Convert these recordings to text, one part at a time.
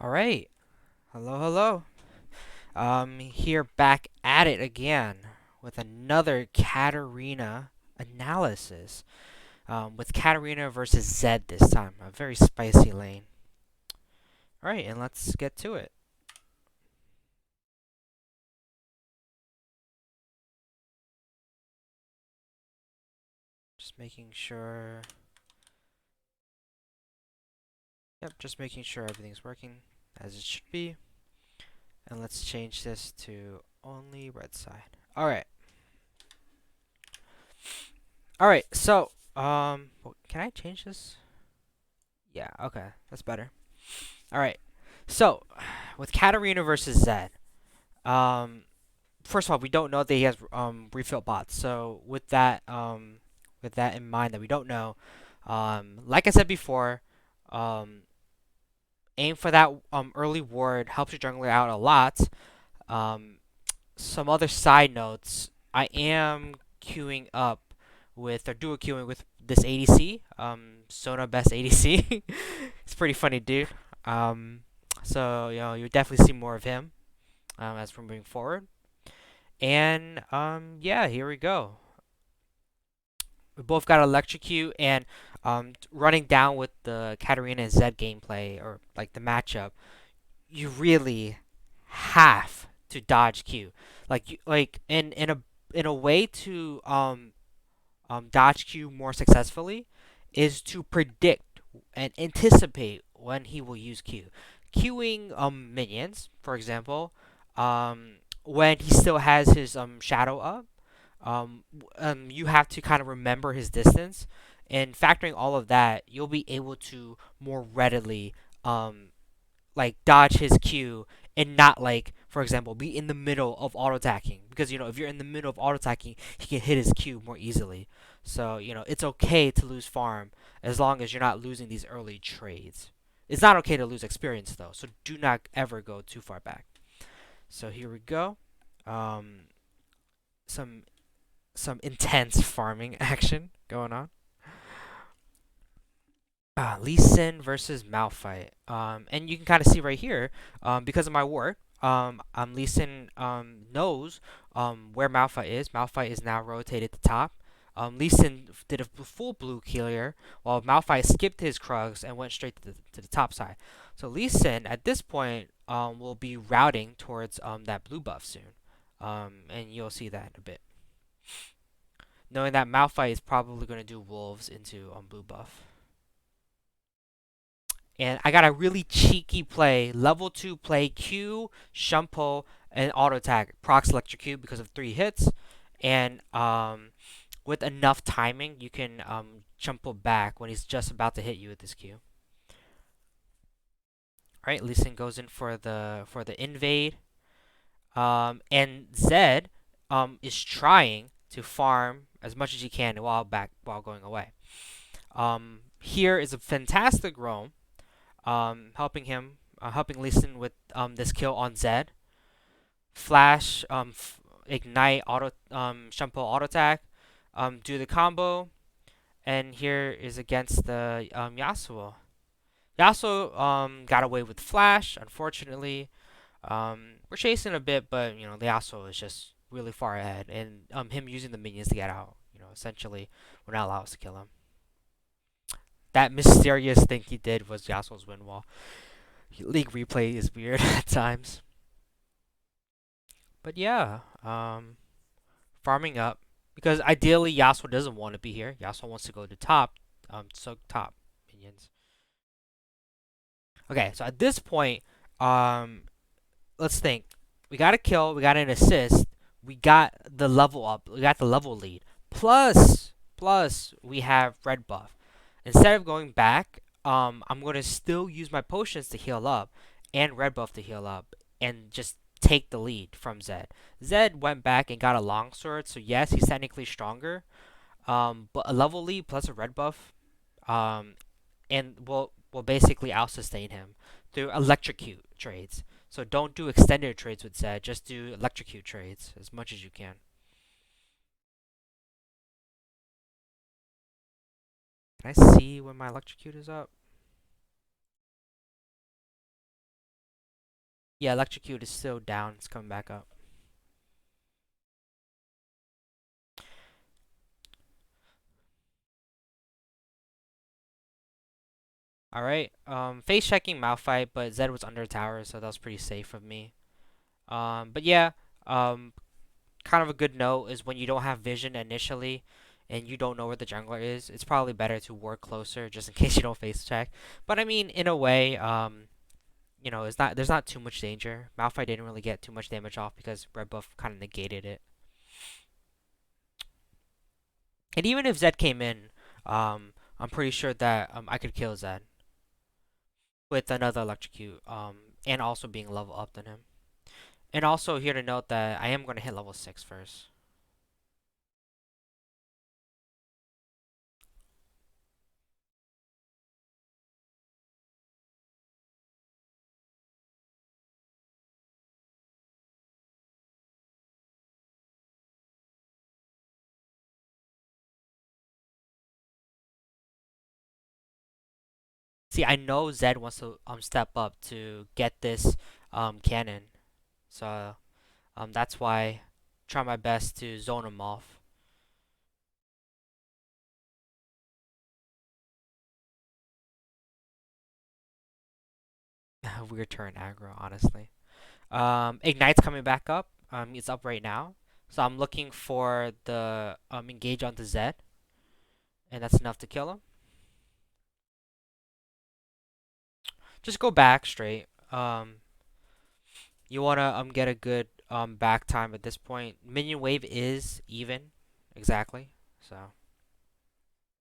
All right. Hello, hello. Here back at it again with another Katarina analysis. With Katarina versus Zed this time. A very spicy lane. All right, and let's get to it. Just making sure. Yep, just making sure everything's working as it should be. And let's change this to only red side. All right. All right. So, can I change this? Yeah. Okay, that's better. All right. So, with Katarina versus Zed, um, first of all, we don't know that he has refill bots. So with that in mind, that we don't know, like I said before, um, aim for that early ward helps your jungler out a lot. Um, some other side notes: I am queuing up with or duo queuing with this ADC, Sona Best ADC. It's pretty funny, dude. Um, so you'll definitely see more of him as we're moving forward. And yeah, here we go. We both got electrocute and running down with the Katarina and Zed gameplay or like the matchup. You really have to dodge Q, like in a way to dodge Q more successfully is to predict and anticipate when he will use Q. Queuing minions, for example, when he still has his shadow up, you have to kind of remember his distance, and factoring all of that, you'll be able to more readily like dodge his Q and not like, for example, be in the middle of auto attacking, because if you're in the middle of auto attacking, he can hit his Q more easily. So it's okay to lose farm as long as you're not losing these early trades. It's not okay to lose experience though, so do not ever go too far back. So here we go. Um, some intense farming action going on. Lee Sin versus Malphite. And you can kind of see right here, because of my work, Lee Sin knows where Malphite is. Malphite is now rotated to top. Lee Sin did a full blue clear, while Malphite skipped his Krugs and went straight to the top side. So Lee Sin at this point will be routing towards that blue buff soon, and you'll see that in a bit. Knowing that Malphite is probably going to do wolves into blue buff. And I got a really cheeky play, level 2 play, Q, Shumpo, and auto attack, procs electrocute because of 3 hits. And with enough timing, you can Shumpo back when he's just about to hit you with this Q. Alright, Lee Sin goes in for the invade. And Zed is trying to farm as much as he can while going away. Here is a fantastic roam, helping Lee Sin with this kill on Zed. Flash, ignite, shampoo auto attack, do the combo, and here is against the Yasuo. Yasuo got away with flash, unfortunately. We're chasing a bit, but the Yasuo is just really far ahead, and him using the minions to get out, essentially would not allow us to kill him. That mysterious thing he did was Yasuo's win wall. League replay is weird at times. But yeah, farming up because ideally Yasuo doesn't want to be here. Yasuo wants to go to top, so top minions. Okay, so at this point, let's think. We got a kill, we got an assist, we got the level up, we got the level lead. Plus, we have red buff. Instead of going back, I'm gonna still use my potions to heal up and red buff to heal up, and just take the lead from Zed. Zed went back and got a longsword, so yes, he's technically stronger. But a level lead plus a red buff, um, and will basically out sustain him through electrocute trades. So don't do extended trades with Zed, just do electrocute trades as much as you can. Can I see when my electrocute is up? Yeah, Electrocute is still down. It's coming back up. Alright. Face checking Malphite, but Zed was under tower, so that was pretty safe of me. But yeah, um, kind of a good note is when you don't have vision initially and you don't know where the jungler is, it's probably better to work closer just in case you don't face check. But I mean, in a way, it's not there's not too much danger. Malphite didn't really get too much damage off because red buff kind of negated it. And even if Zed came in, I'm pretty sure that I could kill Zed with another electrocute, and also being level up than him. And also here to note that I am going to hit level 6 first. See, I know Zed wants to step up to get this cannon, so that's why I try my best to zone him off. Weird turn aggro, honestly. Ignite's coming back up. It's up right now, so I'm looking for the engage onto Zed, and that's enough to kill him. Just go back straight. You wanna get a good back time at this point. Minion wave is even, exactly. So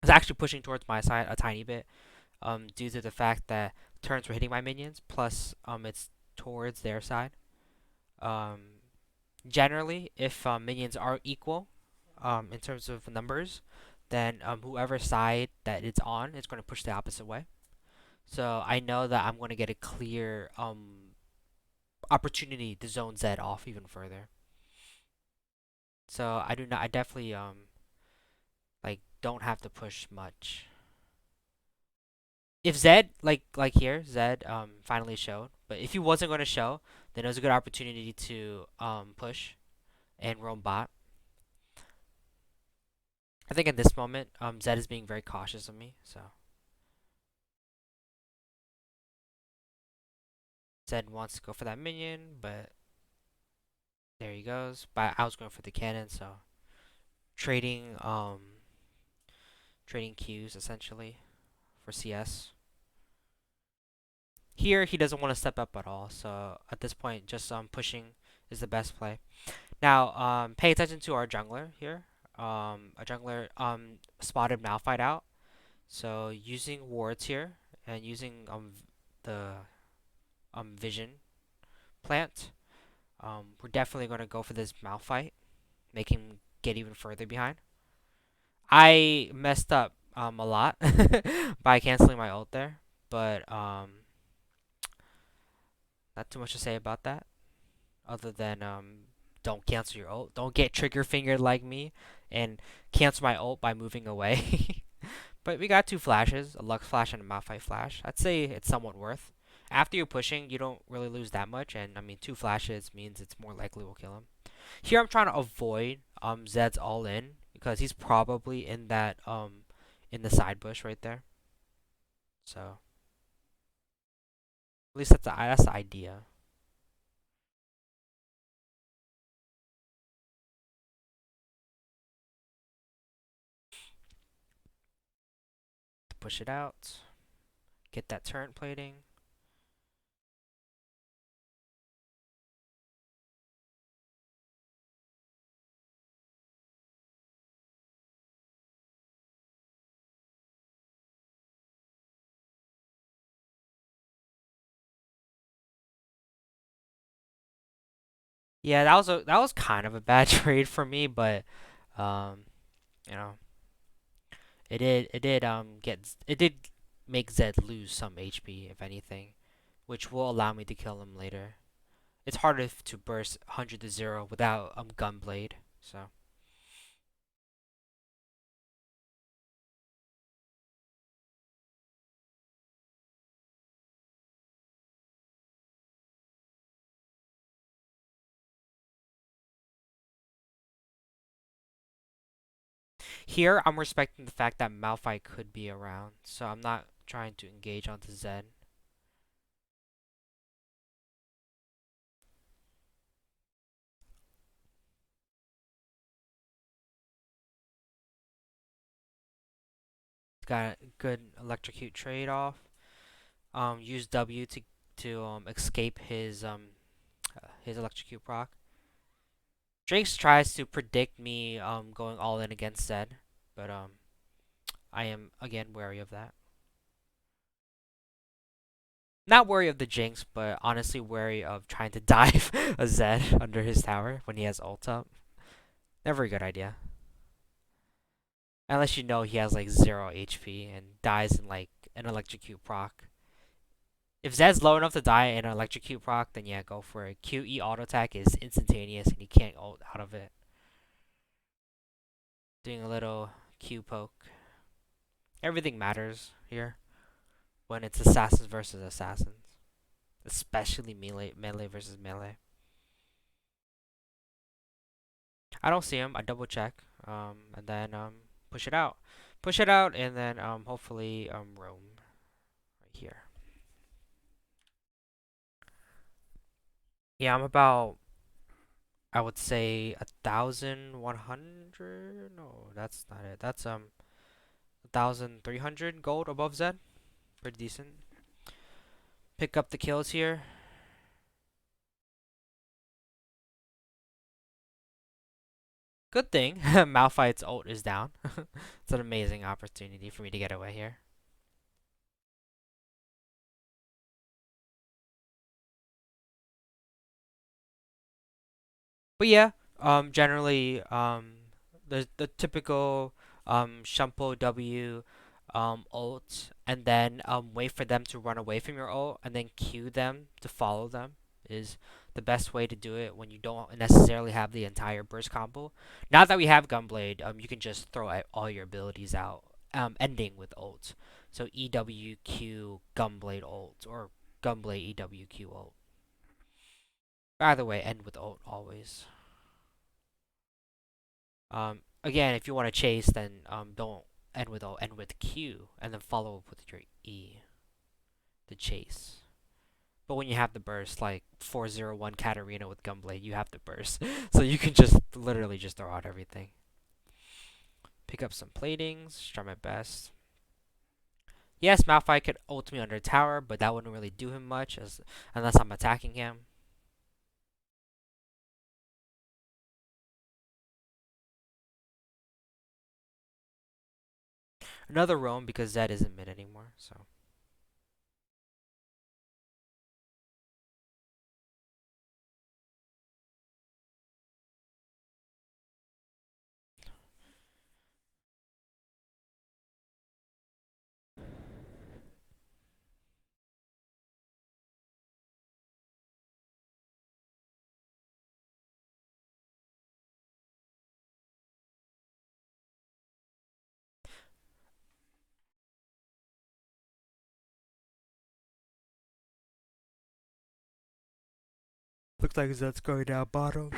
it's actually pushing towards my side a tiny bit, due to the fact that turns were hitting my minions. Plus, it's towards their side. Um, Generally, if minions are equal, in terms of numbers, then whoever side that it's on is going to push the opposite way. So I know that I'm going to get a clear opportunity to zone Zed off even further. So I do not. I definitely like don't have to push much. If Zed like here, Zed finally showed, but if he wasn't going to show, then it was a good opportunity to push and roam bot. I think in this moment, Zed is being very cautious of me, so Zed wants to go for that minion, but there he goes. But I was going for the cannon, so trading trading Qs essentially for CS. Here he doesn't want to step up at all, so at this point just pushing is the best play. Now pay attention to our jungler here. A jungler spotted Malphite out, so using wards here and using the vision plant, we're definitely going to go for this Malphite, make him get even further behind. I messed up a lot by canceling my ult there, but not too much to say about that, other than don't cancel your ult. Don't get trigger fingered like me and cancel my ult by moving away. But we got two flashes, a Lux flash and a Malphite flash. I'd say it's somewhat worth. After you're pushing, you don't really lose that much, and I mean two flashes means it's more likely we'll kill him. Here I'm trying to avoid Zed's all in because he's probably in that in the side bush right there. So at least that's the idea. To push it out, get that turret plating. Yeah, that was kind of a bad trade for me, but um, you know, it did make Zed lose some HP if anything, which will allow me to kill him later. It's harder to burst 100 to 0 without Gunblade, so. Here, I'm respecting the fact that Malphite could be around, so I'm not trying to engage onto Zed. Got a good electrocute trade off. Use W to escape his electrocute proc. Drake's tries to predict me going all in against Zed, but I am again wary of that. Not wary of the Jinx, but honestly wary of trying to dive a Zed under his tower when he has ult up. Never a good idea. Unless you know he has like 0 HP and dies in like an electrocute proc. If Zed's low enough to die in an electrocute proc, then yeah, go for it. QE auto attack is instantaneous and you can't ult out of it. Doing a little Q poke. Everything matters here when it's assassins versus assassins. Especially melee versus melee. I don't see him. I double check. And then push it out. Push it out and then hopefully roam right here. Yeah, I'm about, I would say 1,100. No, that's not it. That's 1,300 gold above Zed. Pretty decent. Pick up the kills here. Good thing Malphite's ult is down. It's an amazing opportunity for me to get away here. But yeah, generally, the typical Shumpo W ult, and then wait for them to run away from your ult, and then cue them to follow them is the best way to do it when you don't necessarily have the entire burst combo. Now that we have Gunblade, you can just throw all your abilities out, ending with ult. So EWQ Gunblade ult or Gunblade EWQ ult. Either way, end with ult always. Again, if you want to chase, then don't end with ult, end with Q, and then follow up with your E, the chase. But when you have the burst, like 401 Katarina with Gunblade, you have the burst. So you can just literally just throw out everything. Pick up some platings, try my best. Yes, Malphite could ult me under tower, but that wouldn't really do him much unless I'm attacking him. Another roam because Zed isn't mid anymore, so. Looks like Zed's going down bottom.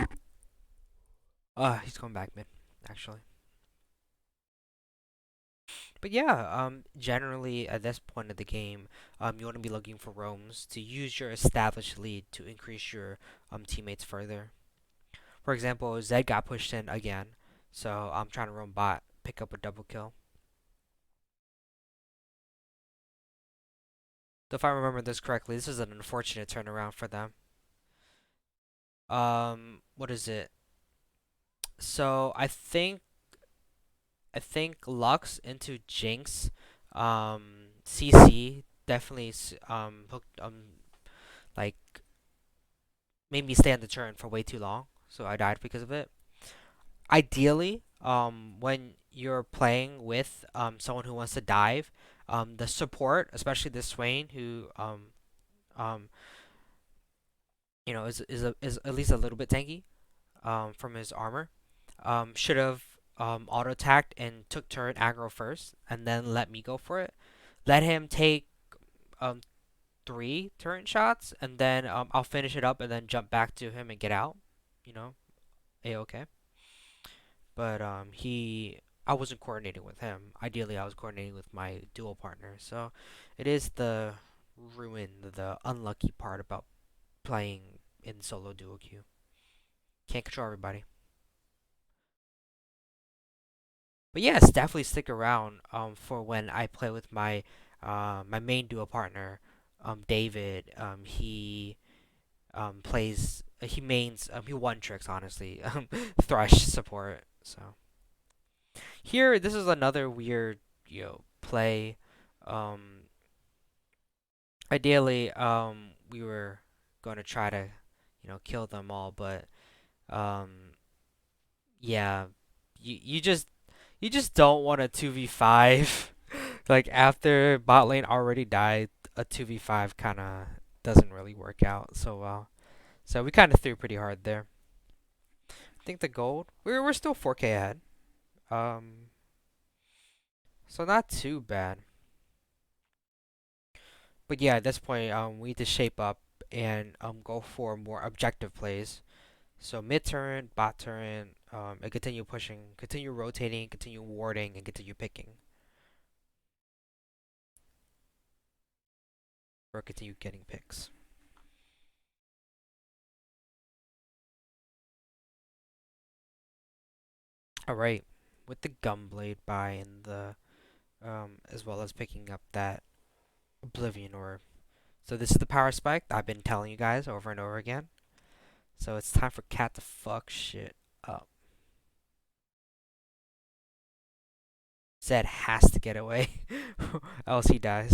He's going back mid, actually. But yeah, generally at this point of the game, you want to be looking for roams to use your established lead to increase your teammates further. For example, Zed got pushed in again, so I'm trying to roam bot, pick up a double kill. If I remember this correctly, this is an unfortunate turnaround for them. What is it? So I think Lux into Jinx, CC definitely hooked like made me stay on the turn for way too long, so I died because of it. Ideally, when you're playing with someone who wants to dive, the support, especially this Swain, who um, is at least a little bit tanky, from his armor, should have auto attacked and took turret aggro first, and then let me go for it. Let him take um 3 turret shots, and then I'll finish it up and then jump back to him and get out. You know, a okay. But I wasn't coordinating with him. Ideally, I was coordinating with my duo partner. So it is the the unlucky part about playing in solo duo queue. Can't control everybody. But yes, definitely stick around for when I play with my main duo partner, David. He plays he mains he one tricks honestly Thresh support. So here this is another weird play. Um, Ideally we were going to try to kill them all, but um yeah, you just don't want a 2v5 like after bot lane already died. A 2v5 kind of doesn't really work out so well. So we kind of threw pretty hard there. I think the gold we're still 4K ahead. Um, so not too bad. But yeah, at this point we need to shape up and go for more objective plays. So mid turn, bot turn, and continue pushing, continue rotating, continue warding, and continue picking. Or continue getting picks. Alright. With the Gunblade buy and the as well as picking up that Oblivion Orb. So this is the power spike that I've been telling you guys over and over again. So it's time for Cat to fuck shit up. Zed has to get away, else he dies.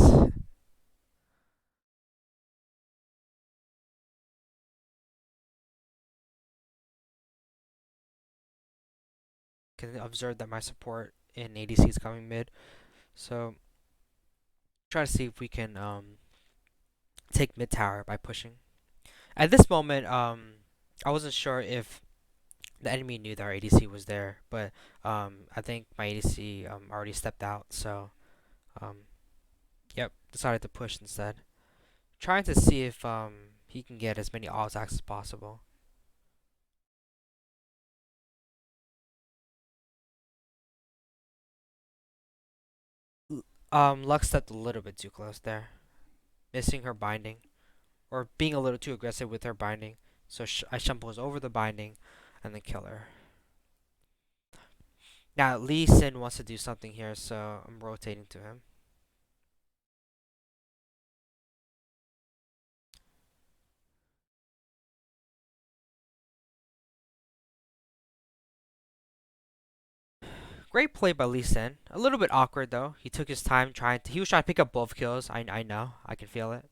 Can observe that my support in ADC is coming mid. So try to see if we can take mid tower by pushing. At this moment, I wasn't sure if the enemy knew that our ADC was there, but I think my ADC already stepped out, so um, yep, decided to push instead. Trying to see if he can get as many all attacks as possible. Lux stepped a little bit too close there, missing her binding, or being a little too aggressive with her binding. So I shumples over the binding, and then kill her. Now Lee Sin wants to do something here, so I'm rotating to him. Great play by Lee Sin. A little bit awkward though. He took his time he was trying to pick up both kills. I know. I can feel it.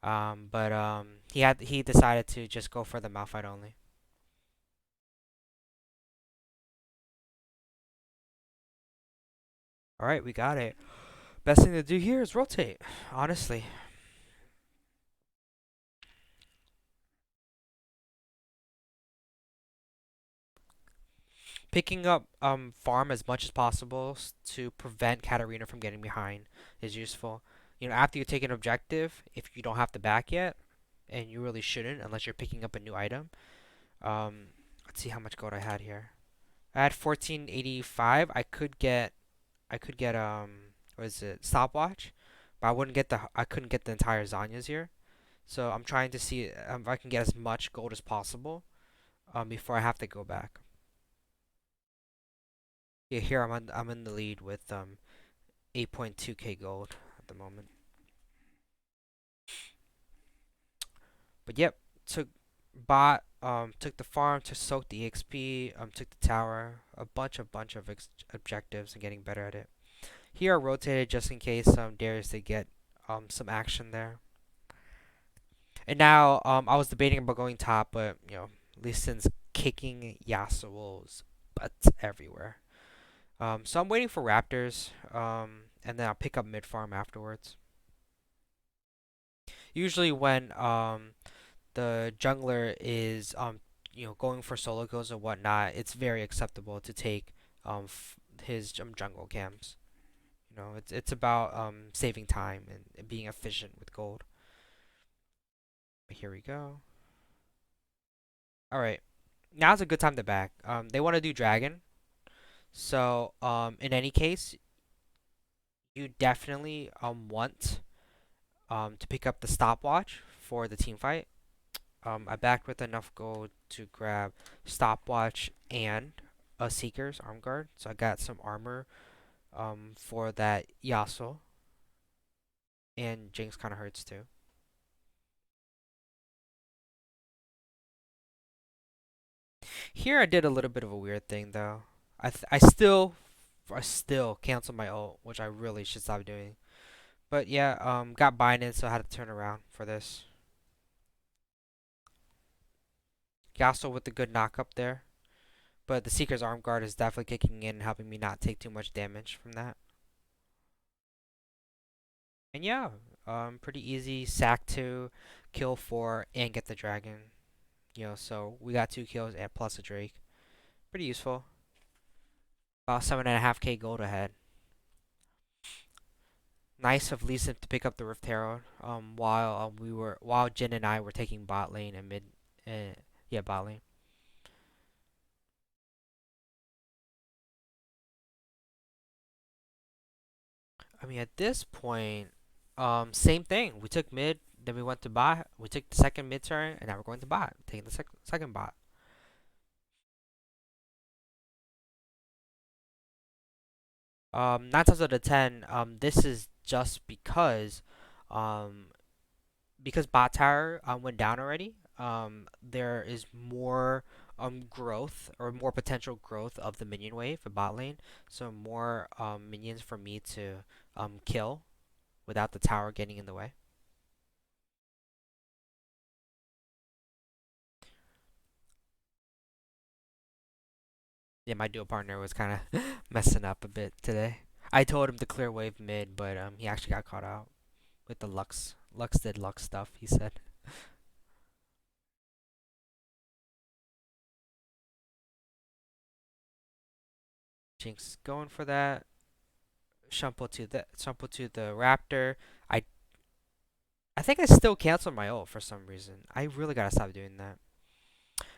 But he decided to just go for the Malphite only. All right, we got it. Best thing to do here is rotate. Honestly, picking up farm as much as possible to prevent Katarina from getting behind is useful. After you take an objective, if you don't have the back yet, and you really shouldn't unless you're picking up a new item. Let's see how much gold I had here. I had 1485. I could get what is it, stopwatch, but I couldn't get the entire Zanyas here. So I'm trying to see if I can get as much gold as possible before I have to go back. Yeah, here I'm in the lead with 8.2k gold at the moment. But yep, took took the farm to soak the XP, took the tower, a bunch of objectives and getting better at it. Here I rotated just in case Darius did get some action there. And now I was debating about going top, but Lee Sin's kicking Yasuo's butt everywhere. So I'm waiting for Raptors, and then I'll pick up mid farm afterwards. Usually when the jungler is going for solo kills or whatnot, it's very acceptable to take his jungle camps. It's about saving time and being efficient with gold. Here we go. All right, now's a good time to back. They want to do dragon, So, in any case, you definitely want to pick up the stopwatch for the team fight. I backed with enough gold to grab stopwatch and a Seeker's arm guard. So I got some armor for that Yasuo, and Jinx kind of hurts too. Here I did a little bit of a weird thing though. I still canceled my ult, which I really should stop doing. But yeah, got Binding, so I had to turn around for this. Yasuo with the good knock up there. But the Seeker's Arm Guard is definitely kicking in and helping me not take too much damage from that. And yeah, pretty easy. Sack 2, kill 4, and get the dragon. So we got 2 kills and plus a Drake. Pretty useful. About 7.5k gold ahead. Nice of Lee Sin to pick up the Rift Herald. While Jin and I were taking bot lane and mid, yeah, bot lane. I mean, at this point, same thing. We took mid, then we went to bot. We took the second mid turn, and now we're going to bot. Taking the second bot. 9 times out of 10, this is just um, because bot tower went down already. There is more growth or more potential growth of the minion wave for bot lane. So more minions for me to kill without the tower getting in the way. Yeah, my duo partner was kind of messing up a bit today. I told him to clear wave mid, but he actually got caught out with the Lux. Lux did Lux stuff, he said. Jinx going for that. Shumple to the Raptor. I I think I still canceled my ult for some reason. I really gotta stop doing that.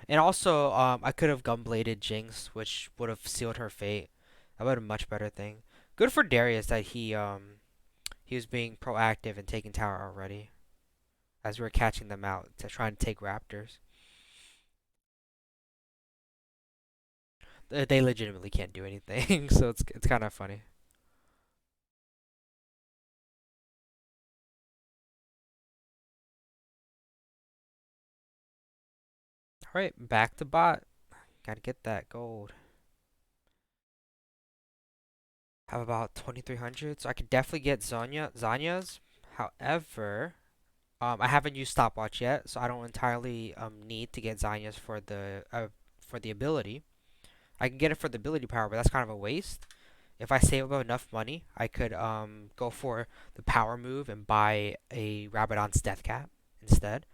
And also, I could have Gunbladed Jinx, which would have sealed her fate. That would have been a much better thing. Good for Darius that he was being proactive and taking tower already as we were catching them out to try and take Raptors. They legitimately can't do anything, so it's kind of funny. All right, back to bot. Gotta get that gold. Have about 2,300, so I could definitely get Zanya's. However, I haven't used stopwatch yet, so I don't entirely need to get Zanya's for the ability. I can get it for the ability power, but that's kind of a waste. If I save up enough money, I could go for the power move and buy a Rabadon's Death Cap instead.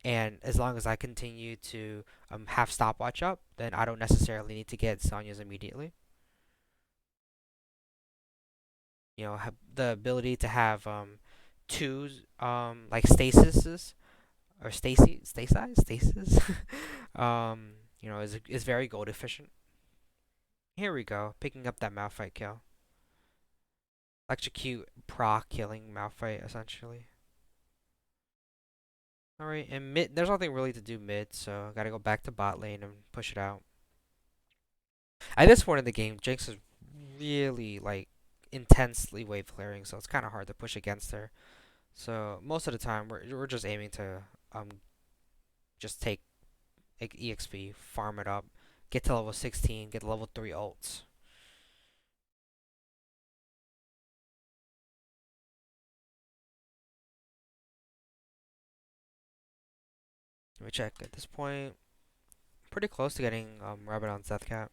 And as long as I continue to have stopwatch up, then I don't necessarily need to get Zanya's immediately. The ability to have two like stasises or stasis is very gold efficient. Here we go, picking up that Malphite kill. Electrocute proc killing Malphite essentially. Alright, and mid there's nothing really to do mid, so I gotta go back to bot lane and push it out. At this point in the game, Jinx is really like intensely wave clearing, so it's kinda hard to push against her. So most of the time we're just aiming to um just take EXP, farm it up, get to level 16, get level 3 ults. Let me check. At this point, pretty close to getting Rabadon's Death Cap.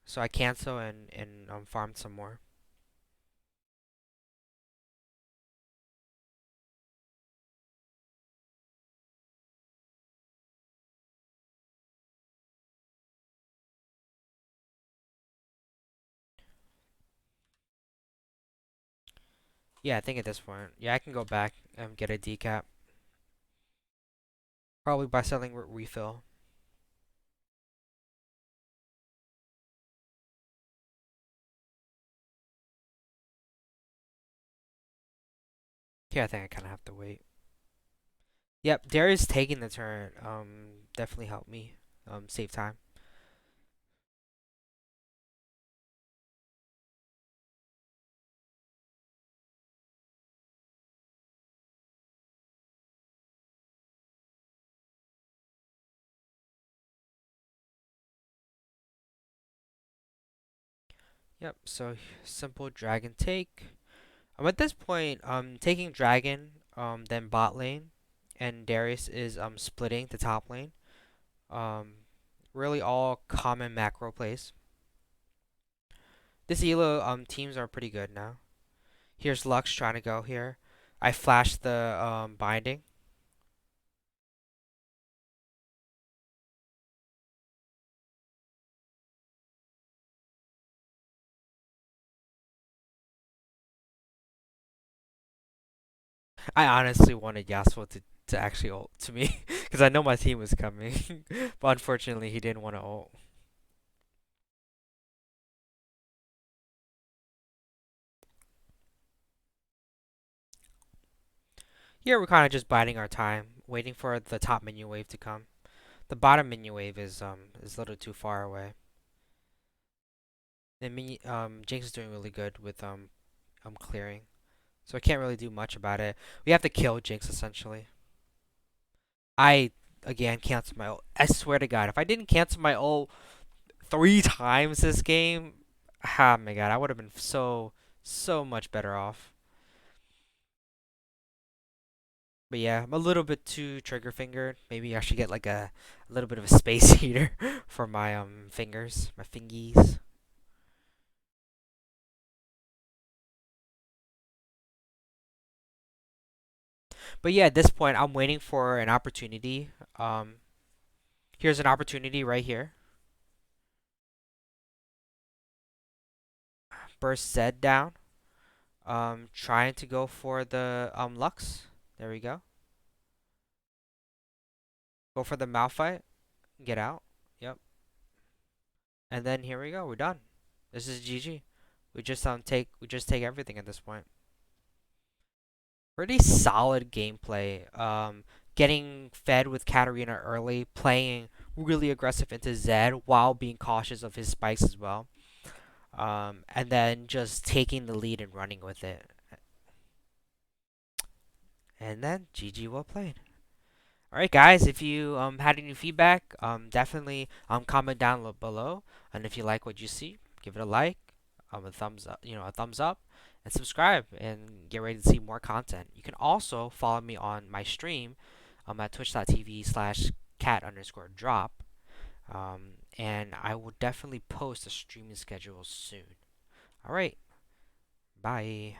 So I cancel and farm some more. Yeah, I think at this point, yeah, I can go back and get a decap. Probably by selling refill. Here, I think I kind of have to wait. Yep, Darius taking the turn definitely helped me save time. Yep, so simple dragon take. At this point, taking dragon, then bot lane, and Darius is splitting the top lane. Um, really all common macro plays. This elo teams are pretty good now. Here's Lux trying to go here. I flashed the binding. I honestly wanted Yasuo to actually ult to me because I know my team was coming, but unfortunately he didn't want to ult. Here we're kind of just biding our time, waiting for the top minion wave to come. The bottom minion wave is a little too far away. And Jinx is doing really good with clearing, so I can't really do much about it. We have to kill Jinx essentially. I again canceled my ult. I swear to God, if I didn't cancel my ult 3 times this game, oh my God, I would have been so much better off. But yeah, I'm a little bit too trigger fingered. Maybe I should get like a little bit of a space heater for my fingers, my fingies. But yeah, at this point, I'm waiting for an opportunity. Um, Here's an opportunity right here. Burst Zed down. Trying to go for the Lux. There we go. Go for the Malphite. Get out. Yep. And then here we go. We're done. This is GG. We just take everything at this point. Pretty solid gameplay. Getting fed with Katarina early, playing really aggressive into Zed while being cautious of his spikes as well. And then just taking the lead and running with it. And then GG, well played. All right, guys. If you had any feedback, definitely comment down below. And if you like what you see, give it a like, a thumbs up, a thumbs up, and subscribe, and get ready to see more content. You can also follow me on my stream, at twitch.tv/cat_drop. And I will definitely post a streaming schedule soon. All right, bye.